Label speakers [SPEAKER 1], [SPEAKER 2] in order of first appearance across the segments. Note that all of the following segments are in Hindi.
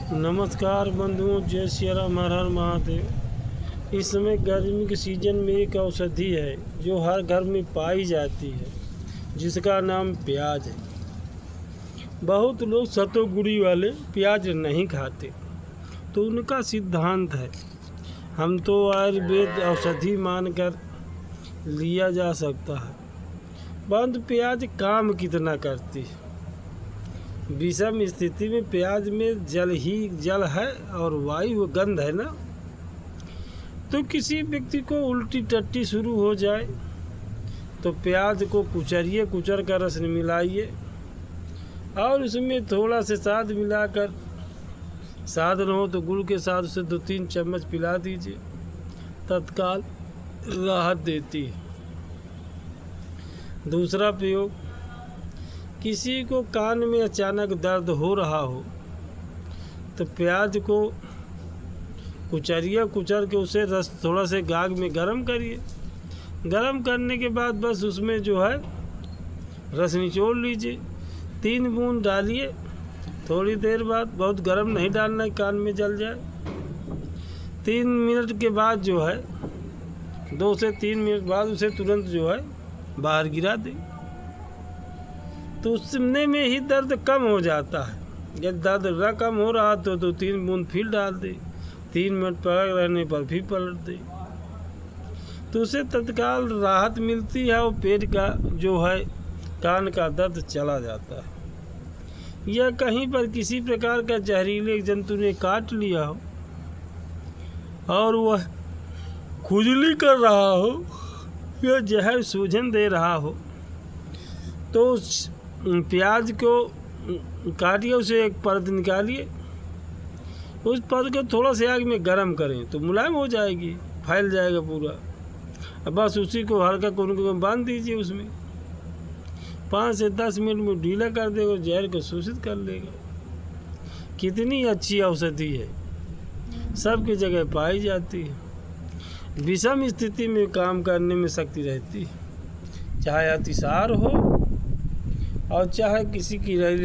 [SPEAKER 1] नमस्कार बंधुओं, जय सिया राम, हर हर महादेव। इस समय गर्मी के सीजन में एक औषधि है जो हर घर में पाई जाती है, जिसका नाम प्याज है। बहुत लोग सतोगुड़ी वाले प्याज नहीं खाते, तो उनका सिद्धांत है हम तो आयुर्वेद औषधि मानकर लिया जा सकता है। परंतु प्याज काम कितना करती है? विषम स्थिति में प्याज में जल ही जल है और वायु गंध है ना। तो किसी व्यक्ति को उल्टी टट्टी शुरू हो जाए तो प्याज को कुचरिए, कुचर कर रस मिलाइए और उसमें थोड़ा से शहद मिलाकर, शहद न हो तो गुड़ के साथ उसे 2-3 चम्मच पिला दीजिए, तत्काल राहत देती है। दूसरा प्रयोग, किसी को कान में अचानक दर्द हो रहा हो तो प्याज को कुचर के उसे रस थोड़ा से गाग में गर्म करिए। गर्म करने के बाद बस उसमें जो है रस निचोड़ लीजिए, 3 बूंद डालिए। थोड़ी देर बाद, बहुत गर्म नहीं डालना है कान में जल जाए। 3 मिनट के बाद जो है 2 से 3 मिनट बाद उसे तुरंत जो है बाहर गिरा दें, तो उसने में ही दर्द कम हो जाता है। जब दर्द न कम हो रहा तो 2-3 बूंद फिर डाल दे, 3 मिनट पलट रहने पर फिर पलट दे, तो उसे तत्काल राहत मिलती है और पेट का जो है कान का दर्द चला जाता है। या कहीं पर किसी प्रकार का जहरीले जंतु ने काट लिया हो और वह खुजली कर रहा हो या जहर सूजन दे रहा हो, तो प्याज को काटिए, उसे एक परत निकालिए, उस परत को थोड़ा से आग में गर्म करें तो मुलायम हो जाएगी, फैल जाएगा पूरा। अब बस उसी को हल्का को बांध दीजिए, उसमें 5 से 10 मिनट में ढीला कर देगा, जहर को शोषित कर लेगा। कितनी अच्छी औषधि है, सबकी जगह पाई जाती है, विषम स्थिति में काम करने में शक्ति रहती है। चाहे अतिसार हो और चाहे किसी कीड़े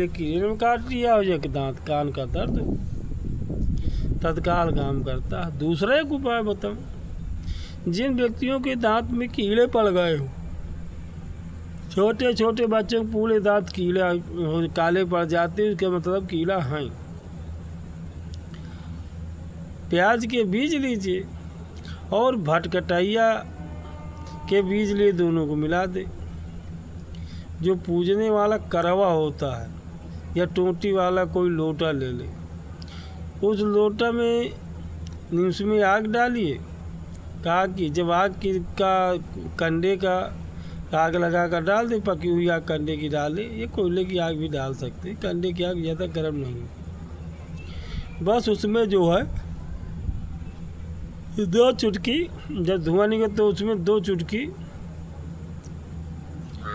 [SPEAKER 1] में काट लिया हो या दांत कान का दर्द हो, तत्काल काम करता है। दूसरा एक उपाय बताऊं, जिन व्यक्तियों के दांत में कीड़े पड़ गए हो, छोटे छोटे बच्चों के पूरे दांत कीड़े काले पड़ जाते हैं, उसका मतलब कीड़ा है। प्याज के बीज लीजिए और भटकटैया के बीज लिए, दोनों को मिला दे। जो पूजने वाला करवा होता है या टोंटी वाला कोई लोटा ले ले, उस लोटा में उसमें आग डालिए। कहा कि जब आग की का कंडे का आग लगा कर डाल दे, पकी हुई आग कंडे की डाले, ये कोयले की आग भी डाल सकते, कंडे की आग ज़्यादा गर्म नहीं। बस उसमें जो है 2 चुटकी, जब धुआं निकले तो उसमें 2 चुटकी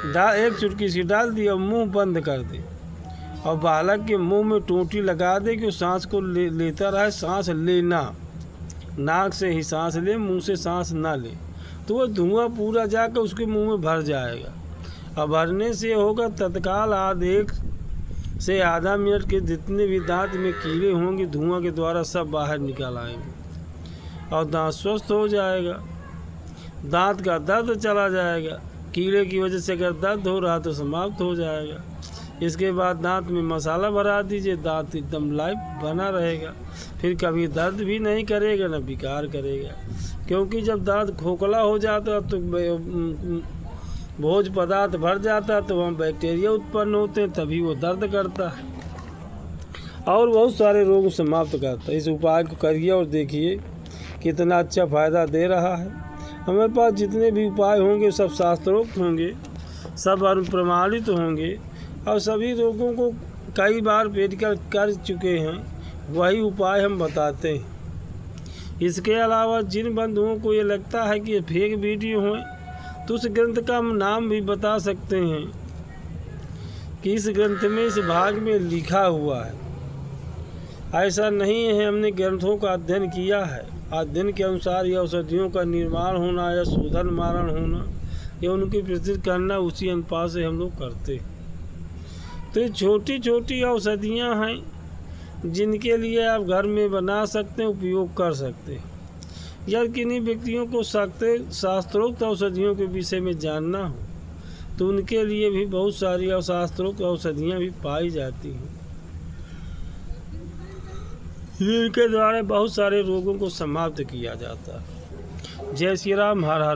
[SPEAKER 1] एक चुटकी सी डाल दी और मुंह बंद कर दे, और बालक के मुंह में टोंटी लगा दे कि सांस को लेता रहे। सांस लेना, नाक से ही सांस ले, मुंह से सांस ना ले, तो वो धुआं पूरा जाकर उसके मुंह में भर जाएगा। और भरने से होगा तत्काल आध से आधा मिनट के जितने भी दांत में कीड़े होंगे धुआं के द्वारा सब बाहर निकल आएंगे और दांत स्वस्थ हो जाएगा, दांत का दर्द चला जाएगा। कीड़े की वजह से अगर दर्द हो रहा तो समाप्त हो जाएगा। इसके बाद दांत में मसाला भरा दीजिए, दांत एकदम लाइव बना रहेगा, फिर कभी दर्द भी नहीं करेगा न विकार करेगा। क्योंकि जब दांत खोखला हो जाता तो भोज पदार्थ भर जाता तो वहाँ बैक्टीरिया उत्पन्न होते हैं, तभी वो दर्द करता है और बहुत सारे रोग समाप्त करता है। इस उपाय को करिए और देखिए कितना अच्छा फ़ायदा दे रहा है। हमारे पास जितने भी उपाय होंगे सब शास्त्रोक्त होंगे, सब अनुप्रमाणित होंगे और सभी रोगों को कई बार पेट कर चुके हैं, वही उपाय हम बताते हैं। इसके अलावा जिन बंधुओं को ये लगता है कि ये फेक वीडियो हैं, तो उस ग्रंथ का हम नाम भी बता सकते हैं कि इस ग्रंथ में, इस भाग में लिखा हुआ है। ऐसा नहीं है, हमने ग्रंथों का अध्ययन किया है, अध्ययन के अनुसार यह औषधियों का निर्माण होना या शोधन मारण होना या उनकी प्रस्तुत करना, उसी अनुपात से हम लोग करते हैं। तो ये छोटी छोटी औषधियाँ हैं जिनके लिए आप घर में बना सकते हैं, उपयोग कर सकते हैं। यदि किन्हीं व्यक्तियों को शास्त्रोक्त औषधियों के विषय में जानना हो तो उनके लिए भी बहुत सारी शास्त्रोक्त औषधियाँ भी पाई जाती हैं, जिनके द्वारा बहुत सारे रोगों को समाप्त किया जाता है। जय श्री राम, हर हर